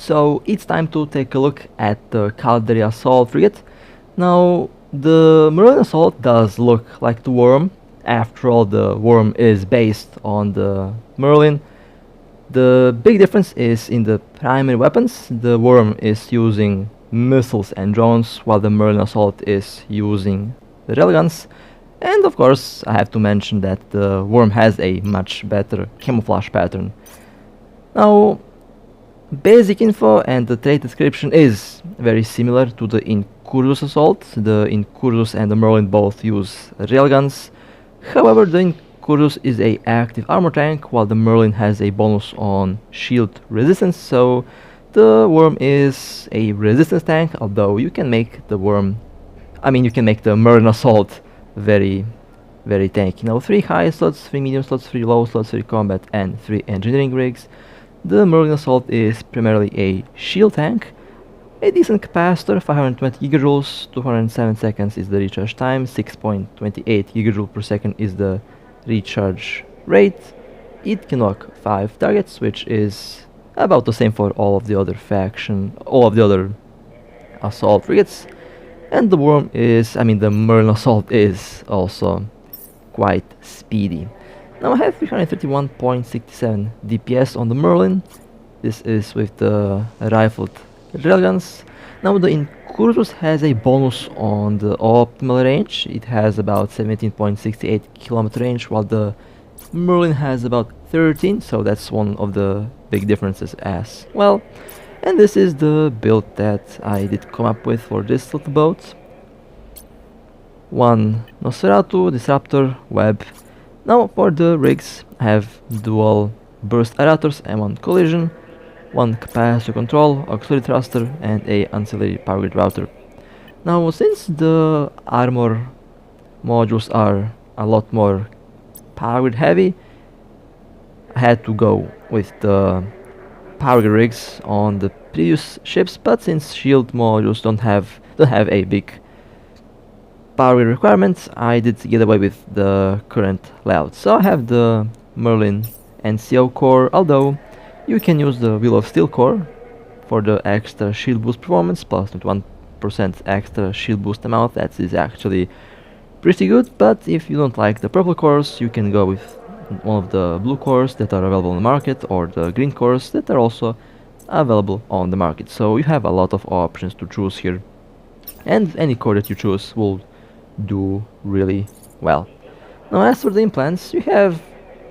So it's time to take a look at the Caldari assault frigate. Now the Merlin assault does look like the Worm. After all, the Worm is based on the Merlin. The big difference is in the primary weapons. The Worm is using missiles and drones, while the Merlin assault is using the railguns. And of course, I have to mention that the Worm has a much better camouflage pattern. Now, basic info and the trait description is very similar to the Incursus assault. The Incursus and the Merlin both use railguns. However, the Incursus is a active armor tank, while the Merlin has a bonus on shield resistance, so the Worm is a resistance tank, although you can make the Merlin assault very tanky. Now 3 high slots, 3 medium slots, 3 low slots, 3 combat and 3 engineering rigs. The Merlin assault is primarily a shield tank. A decent capacitor, 520 gigajoules, 207 seconds is the recharge time, 6.28 gigajoule per second is the recharge rate. It can lock 5 targets, which is about the same for all of the other assault frigates. And the Merlin assault is also quite speedy. Now I have 331.67 DPS on the Merlin. This is with the rifled railguns. Now the Incursus has a bonus on the optimal range. It has about 17.68 kilometer range, while the Merlin has about 13, so that's one of the big differences as well. And this is the build that I did come up with for this little boat. 1 Nosferatu, Disruptor, Web. Now for the rigs, I have dual burst aerators and 1 collision, 1 capacitor control, auxiliary thruster and a ancillary power grid router. Now since the armor modules are a lot more power grid heavy, I had to go with the power grid rigs on the previous ships, but since shield modules don't have a big power grid requirements, I did get away with the current layout. So I have the Merlin NCO core, although you can use the Wheel of Steel core for the extra shield boost performance, plus 21% extra shield boost amount. That is actually pretty good, but if you don't like the purple cores, you can go with one of the blue cores that are available on the market, or the green cores that are also available on the market. So you have a lot of options to choose here, and any core that you choose will do really well. Now as for the implants, you have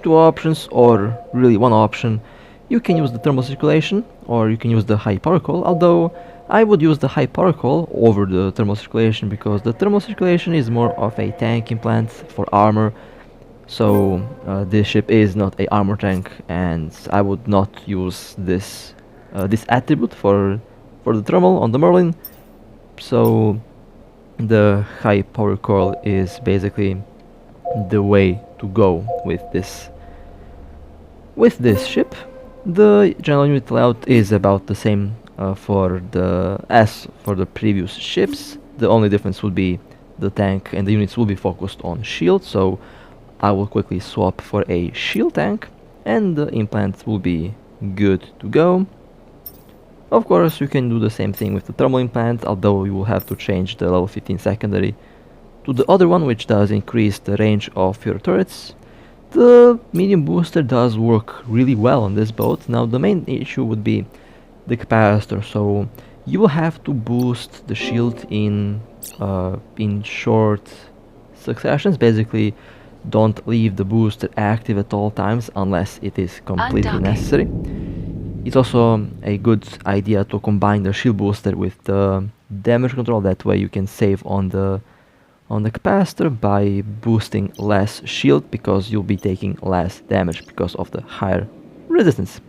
2 options, or really 1 option. You can use the thermal circulation, or you can use the high power coil, although I would use the high power coil over the thermal circulation, because the thermal circulation is more of a tank implant for armor. So this ship is not a armor tank, and I would not use this attribute for the thermal on the Merlin. So the high power coil is basically the way to go with this ship. The general unit layout is about the same as for the previous ships. The only difference would be the tank and the units will be focused on shield, so I will quickly swap for a shield tank and the implant will be good to go. Of course, you can do the same thing with the thermal implant, although you will have to change the level 15 secondary to the other one, which does increase the range of your turrets. The medium booster does work really well on this boat. Now the main issue would be the capacitor, so you will have to boost the shield in short successions. Basically, don't leave the booster active at all times unless it is completely necessary. It's also a good idea to combine the shield booster with the damage control. That way you can save on the capacitor by boosting less shield, because you'll be taking less damage because of the higher resistance.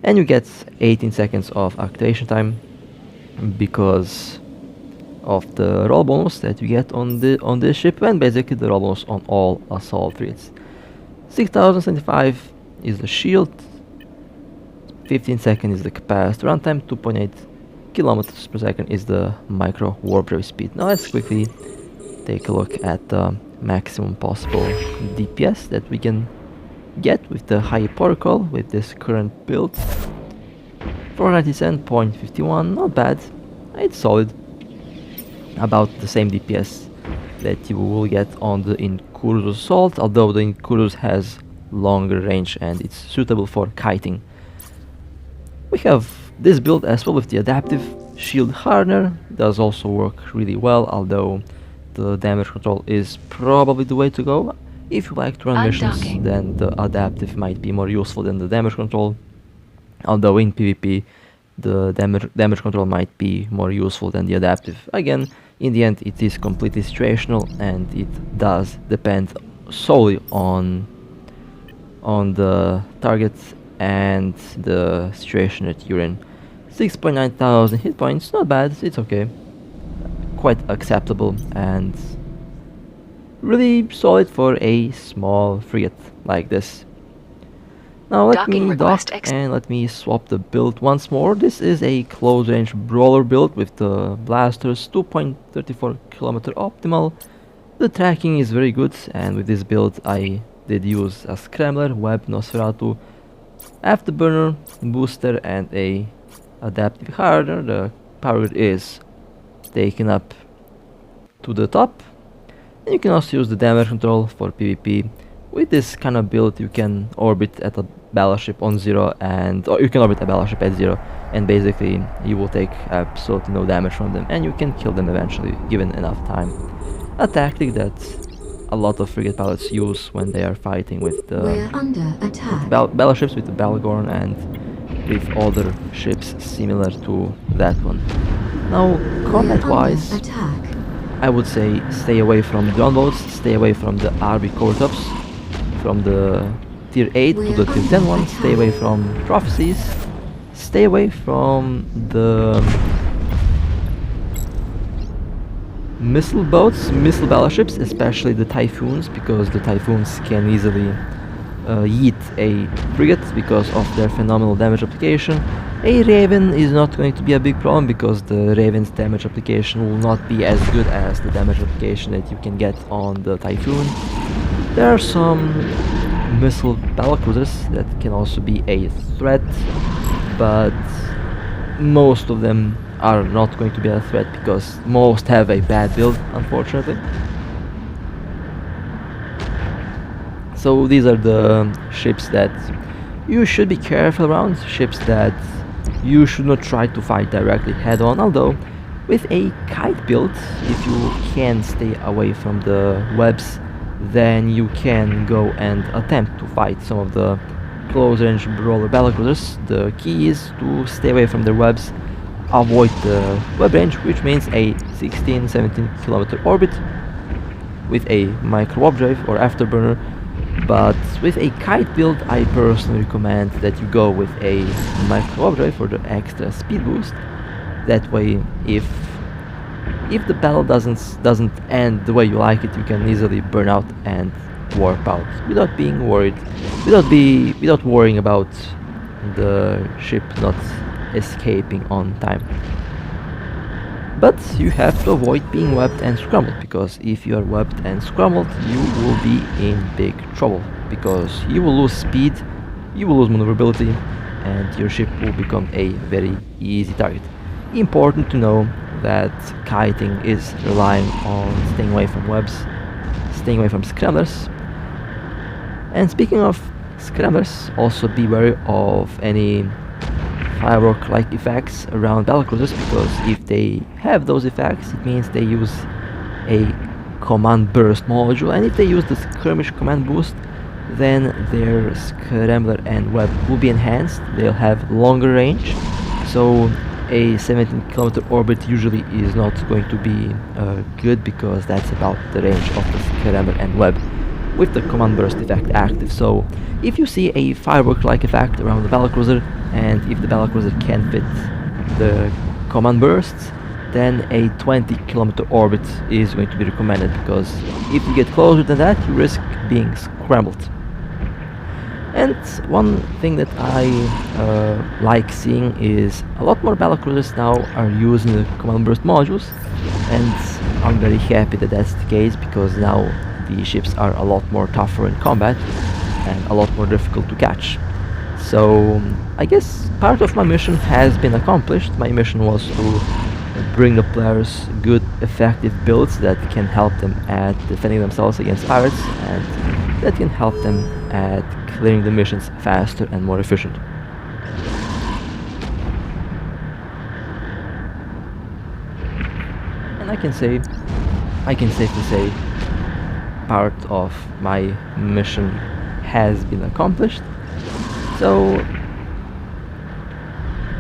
And you get 18 seconds of activation time because of the roll bonus that you get on this ship, and basically the roll bonus on all assault frigates. 6075 is the shield, 15 seconds is the capacitor runtime, 2.8 kilometers per second is the micro warp drive speed. Now let's quickly take a look at the maximum possible DPS that we can get with the high power coil with this current build. 497.51, not bad. It's solid. About the same DPS that you will get on the Incursus Assault, although the Incursus has longer range and it's suitable for kiting. We have this build as well with the adaptive shield hardener. Does also work really well, although the damage control is probably the way to go. If you like to run missions, then the adaptive might be more useful than the damage control, although in PvP the damage control might be more useful than the adaptive. Again, in the end it is completely situational and it does depend solely on the target and the situation that you're in. 6.9 thousand hit points, not bad, it's okay. Quite acceptable and really solid for a small frigate like this. Now let me dock and let me swap the build once more. This is a close range brawler build with the blasters, 2.34 km optimal. The tracking is very good, and with this build I did use a scrambler, web, Nosferatu, afterburner, booster and a adaptive hardener. The power grid is taken up to the top, and you can also use the damage control for PvP. With this kind of build you can orbit at a battleship on 0 or you can orbit a battleship at 0 and basically you will take absolutely no damage from them and you can kill them eventually given enough time. A tactic that a lot of frigate pilots use when they are fighting with the battleships, with the Balgorn and with other ships similar to that one. Now combat wise, I would say stay away from gunboats, stay away from the RB core-tops, from the tier 8 to the tier 10 ones, stay away from prophecies, stay away from the missile boats, missile battleships, especially the typhoons, because the typhoons can easily yeet a frigate because of their phenomenal damage application. A Raven is not going to be a big problem because the Raven's damage application will not be as good as the damage application that you can get on the Typhoon. There are some missile battlecruisers that can also be a threat, but most of them are not going to be a threat because most have a bad build, unfortunately. So these are the ships that you should be careful around, ships that you should not try to fight directly head on, although with a kite build, if you can stay away from the webs, then you can go and attempt to fight some of the close range brawler battlecruisers. The key is to stay away from their webs, avoid the web range, which means a 16-17 kilometer orbit with a micro warp drive or afterburner. But with a kite build, I personally recommend that you go with a micro warp drive for the extra speed boost. That way, if the battle doesn't end the way you like it, you can easily burn out and warp out without being worried, without worrying about the ship not escaping on time. But you have to avoid being webbed and scrambled, because if you are webbed and scrambled, you will be in big trouble, because you will lose speed, you will lose maneuverability, and your ship will become a very easy target. Important to know that kiting is relying on staying away from webs, staying away from scramblers. And speaking of scramblers, also be wary of any firework-like effects around battlecruisers, because if they have those effects, it means they use a command burst module, and if they use the skirmish command boost, then their scrambler and web will be enhanced. They'll have longer range, so a 17 kilometer orbit usually is not going to be good, because that's about the range of the scrambler and web with the command burst effect active. So if you see a firework-like effect around the battlecruiser, and if the battlecruiser can fit the command bursts, then a 20 kilometer orbit is going to be recommended, because if you get closer than that, you risk being scrambled. And one thing that I like seeing is a lot more battlecruisers now are using the command burst modules, and I'm very happy that that's the case, because now the ships are a lot more tougher in combat and a lot more difficult to catch. So I guess part of my mission has been accomplished. My mission was to bring the players good, effective builds that can help them at defending themselves against pirates, and that can help them at clearing the missions faster and more efficient. And I can safely say part of my mission has been accomplished. So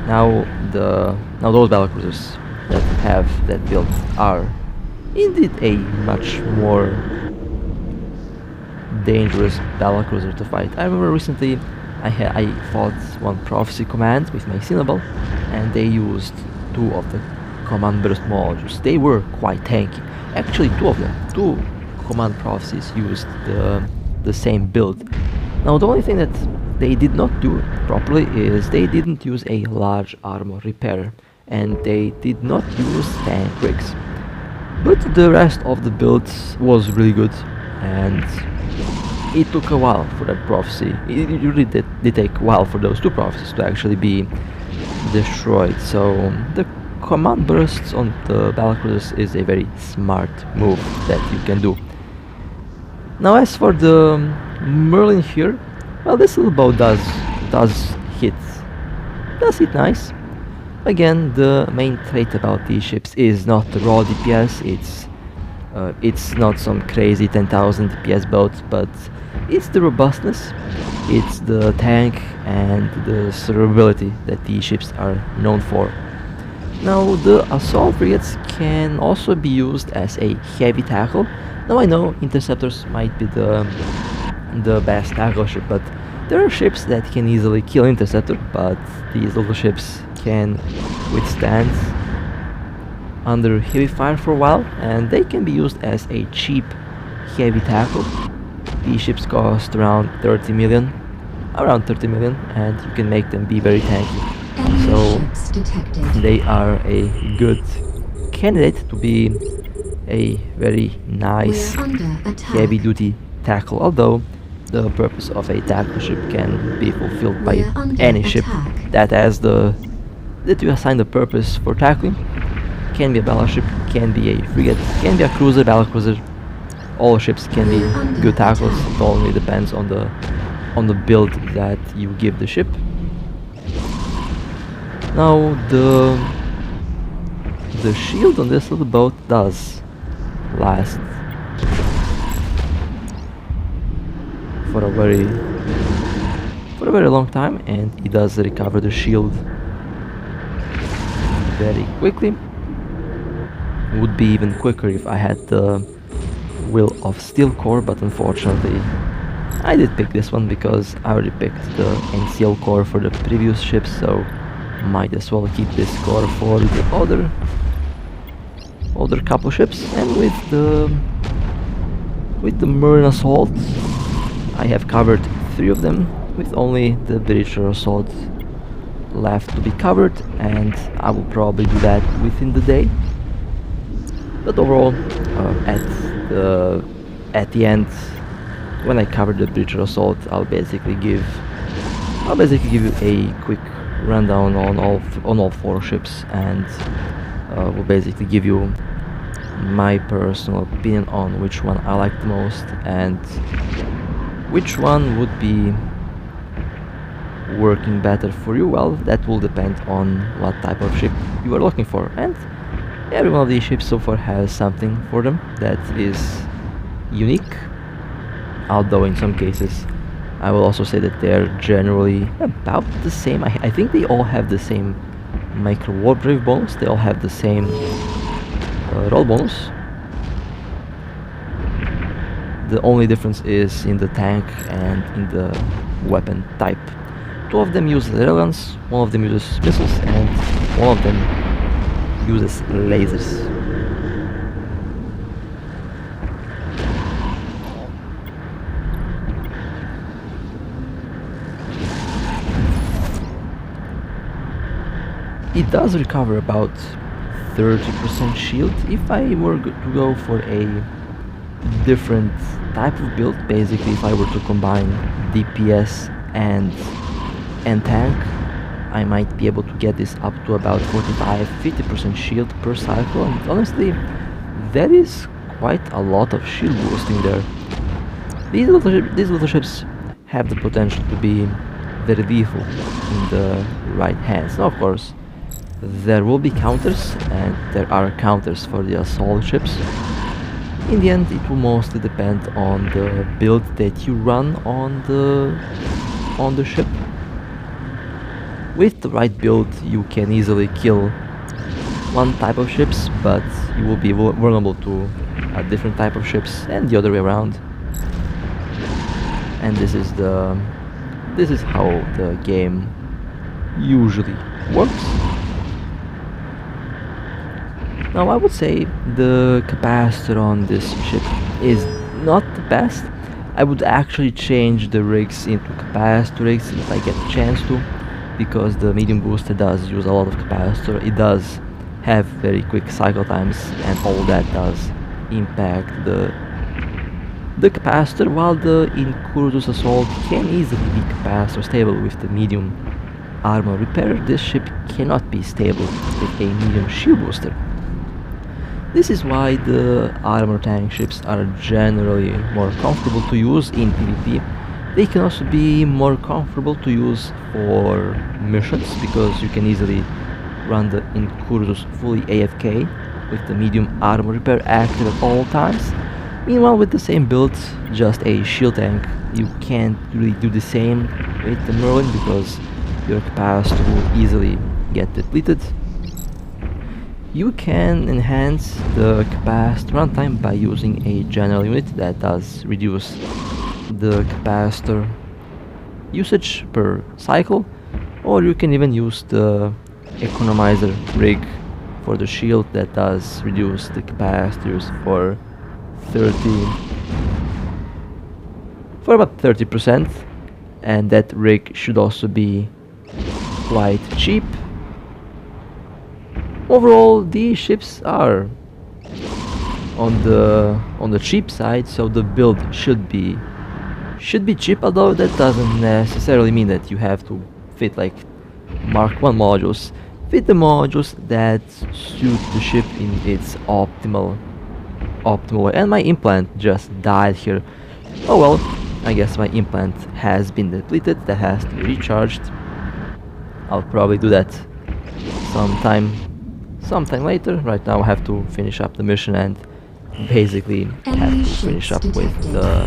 now those battlecruisers that have that build are indeed a much more dangerous battlecruiser to fight. I remember recently I fought one prophecy command with my Cinnabal, and they used two of the command burst modules. They were quite tanky. Actually, two command prophecies used the same build. Now the only thing that they did not do properly is they didn't use a large armor repair, and they did not use tank rigs. But the rest of the build was really good, and it took a while for that prophecy. It really did take a while for those two prophecies to actually be destroyed. So the command bursts on the battlecruisers is a very smart move that you can do. Now as for the Merlin here, well, this little boat does hit nice. Again, the main trait about these ships is not the raw DPS. It's not some crazy 10,000 DPS boat, but it's the robustness, it's the tank, and the survivability that these ships are known for. Now, the assault frigates can also be used as a heavy tackle. Now I know interceptors might be the best tackle ship, but there are ships that can easily kill interceptor, but these little ships can withstand under heavy fire for a while, and they can be used as a cheap heavy tackle. These ships cost around 30 million, and you can make them be very tanky. So they are a good candidate to be a very nice heavy duty tackle, although the purpose of a tackle ship can be fulfilled by any ship that you assign the purpose for tackling. Can be a battleship, can be a frigate, can be a cruiser, battlecruiser. All ships can be good tackles. It only depends on the build that you give the ship. Now the shield on this little boat does last for a very long time, and it does recover the shield very quickly. Would be even quicker if I had the Will of Steel core, but unfortunately I did pick this one because I already picked the NCL core for the previous ships, so might as well keep this core for the other couple ships. And with the Merlin assault, I have covered 3 of them, with only the Breacher assault left to be covered, and I will probably do that within the day. But overall, at the end, when I cover the Breacher assault, I'll basically give you a quick rundown on all 4 ships, and will basically give you my personal opinion on which one I like the most and which one would be working better for you. Well, that will depend on what type of ship you are looking for, and every one of these ships so far has something for them that is unique, although in some cases I will also say that they're generally about the same. I think they all have the same micro warp drive bonus, they all have the same roll bonus. The only difference is in the tank and in the weapon type. 2 of them use railguns, 1 of them uses missiles, and 1 of them uses lasers. It does recover about 30% shield. If I were to go for a different type of build, basically if I were to combine DPS and and tank, I might be able to get this up to about 45-50% shield per cycle, and honestly, that is quite a lot of shield boosting there. These little ships have the potential to be very lethal in the right hands. Now, of course, there will be counters, and there are counters for the assault ships. In the end, it will mostly depend on the build that you run on the ship. With the right build, you can easily kill one type of ships, but you will be vulnerable to a different type of ships, and the other way around. And this is how the game usually works. Now, I would say the capacitor on this ship is not the best. I would actually change the rigs into capacitor rigs if I get a chance to, because the medium booster does use a lot of capacitor. It does have very quick cycle times, and all that does impact the capacitor, while the Incursus Assault can easily be capacitor stable with the medium armor repair. This ship cannot be stable with a medium shield booster. This is why the armor tank ships are generally more comfortable to use in PvP. They can also be more comfortable to use for missions, because you can easily run the Incursus fully AFK with the medium armor repair active at all times. Meanwhile, with the same build, just a shield tank, you can't really do the same with the Merlin, because your capacitor will easily get depleted. You can enhance the capacitor runtime by using a general unit that does reduce the capacitor usage per cycle, or you can even use the economizer rig for the shield that does reduce the capacitors for about 30%, and that rig should also be quite cheap. Overall, these ships are on the cheap side, so the build should be cheap, although that doesn't necessarily mean that you have to fit like Mark 1 modules. Fit the modules that suit the ship in its optimal way. And my implant just died here. Oh well, I guess my implant has been depleted, that has to be recharged. I'll probably do that sometime later. Right now I have to finish up the mission and basically have to finish up with the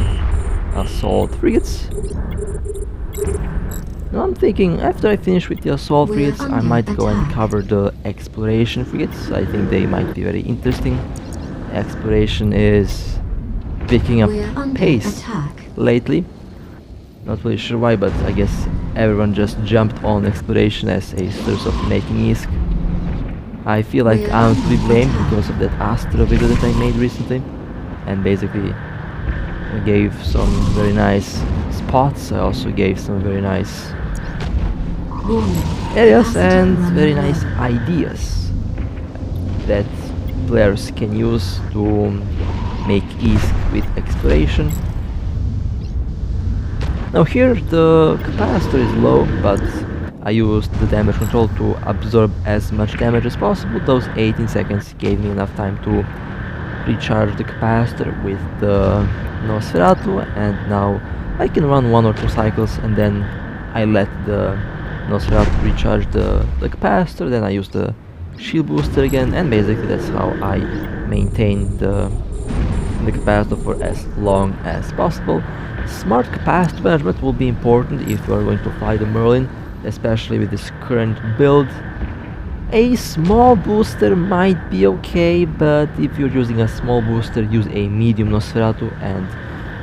assault frigates. Now I'm thinking, after I finish with the assault frigates, I might go and cover the exploration frigates. I think they might be very interesting. Exploration is picking up pace lately. Not really sure why, but I guess everyone just jumped on exploration as a source of making ISK. I feel like I'm to be blamed because of that Astro video that I made recently, and basically I gave some very nice spots. I also gave some very nice areas and very nice ideas that players can use to make ISK with exploration. Now here the capacitor is low, but I used the damage control to absorb as much damage as possible. Those 18 seconds gave me enough time to recharge the capacitor with the Nosferatu, and now I can run 1 or 2 cycles, and then I let the Nosferatu recharge the capacitor, then I use the shield booster again, and basically that's how I maintain the capacitor for as long as possible. Smart capacitor management will be important if you are going to fly the Merlin, especially with this current build. A small booster might be okay, but if you're using a small booster, use a medium Nosferatu and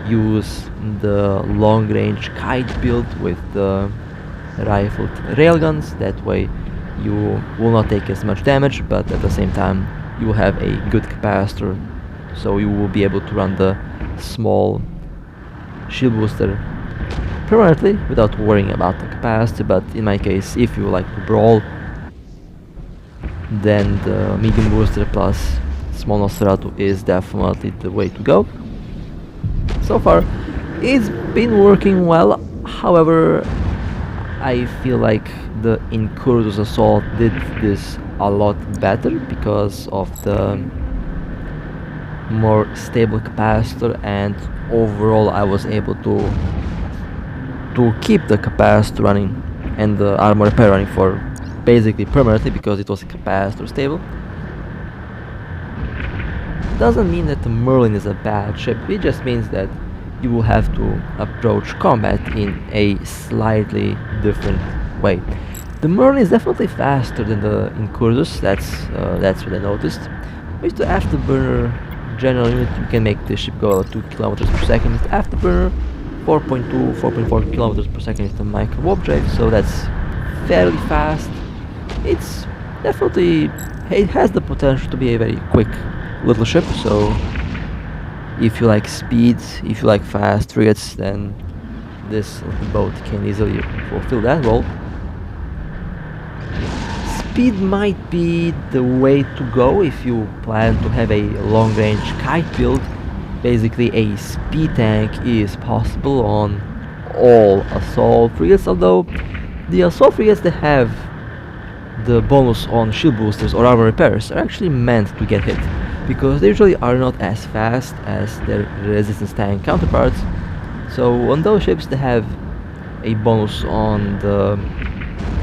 use the long range kite build with the rifled railguns. That way you will not take as much damage, but at the same time you will have a good capacitor, so you will be able to run the small shield booster permanently without worrying about the capacity. But in my case, if you like to brawl, then the medium booster plus small Nosferatu is definitely the way to go. So far it's been working well. However, I feel like the Incursus Assault did this a lot better because of the more stable capacitor, and overall I was able to keep the capacitor running and the armor repair running for basically permanently because it was capacitor stable. Doesn't mean that the Merlin is a bad ship, it just means that you will have to approach combat in a slightly different way. The Merlin is definitely faster than the Incursus, that's what I noticed. With the afterburner general unit, you can make the ship go 2 kilometers per second. With the afterburner, 4.2, 4.4 kilometers per second with the micro warp drive, so that's fairly fast. It's definitely, it has the potential to be a very quick little ship, so if you like speed, if you like fast frigates, then this boat can easily fulfill that role. Speed might be the way to go if you plan to have a long-range kite build. Basically, a speed tank is possible on all assault frigates, although the assault frigates that have the bonus on shield boosters or armor repairs are actually meant to get hit, because they usually are not as fast as their resistance tank counterparts. So on those ships that have a bonus on the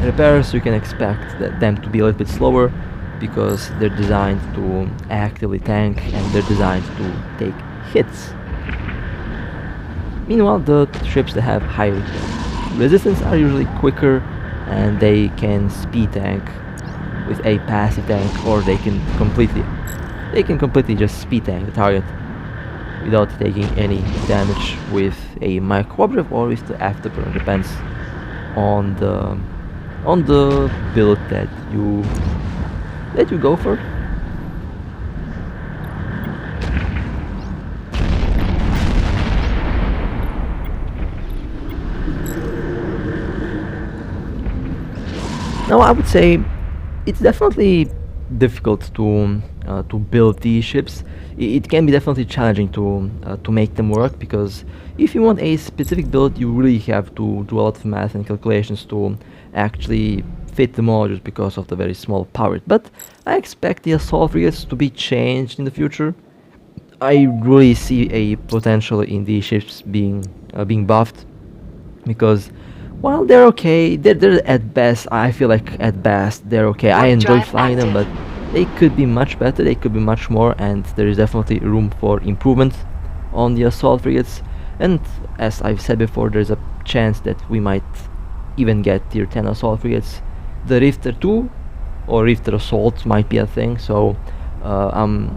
repairs, you can expect them to be a little bit slower because they're designed to actively tank and they're designed to take hits. Meanwhile, the ships that have high resistance are usually quicker and they can speed tank with a passive tank, or they can completely just speed tank the target without taking any damage with a micro warp or with the afterburner. Depends on the build that you go for. Now I would say it's definitely difficult to build these ships. It can be definitely challenging to make them work, because if you want a specific build, you really have to do a lot of math and calculations to actually fit the modules because of the very small power. But I expect the assault frigates to be changed in the future. I really see a potential in these ships being buffed, because while they're okay, they're at best, I feel like at best they're okay. I enjoy flying them, but they could be much better, they could be much more, and there is definitely room for improvement on the assault frigates. And as I've said before, there's a chance that we might even get tier 10 assault frigates. The Rifter 2 or Rifter Assault might be a thing, so I'm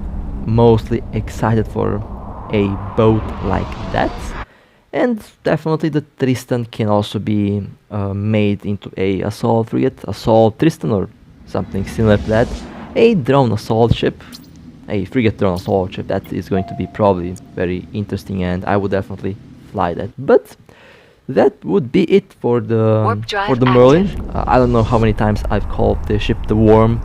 mostly excited for a boat like that. And definitely the Tristan can also be made into a assault frigate, assault Tristan or something similar to that. A drone assault ship, a frigate drone assault ship, that is going to be probably very interesting, and I would definitely fly that. But that would be it for the Merlin. I don't know how many times I've called the ship the Worm.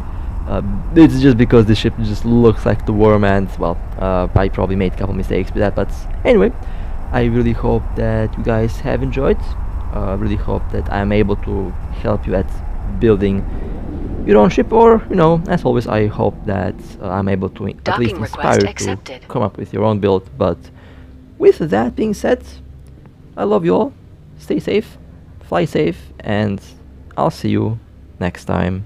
It's just because the ship just looks like the Worm, and well, I probably made a couple mistakes with that. But anyway, I really hope that you guys have enjoyed. Really hope that I'm able to help you at building your own ship, or as always, I hope that I'm able to at least inspire you to come up with your own build. But with that being said, I love you all. Stay safe, fly safe, and I'll see you next time.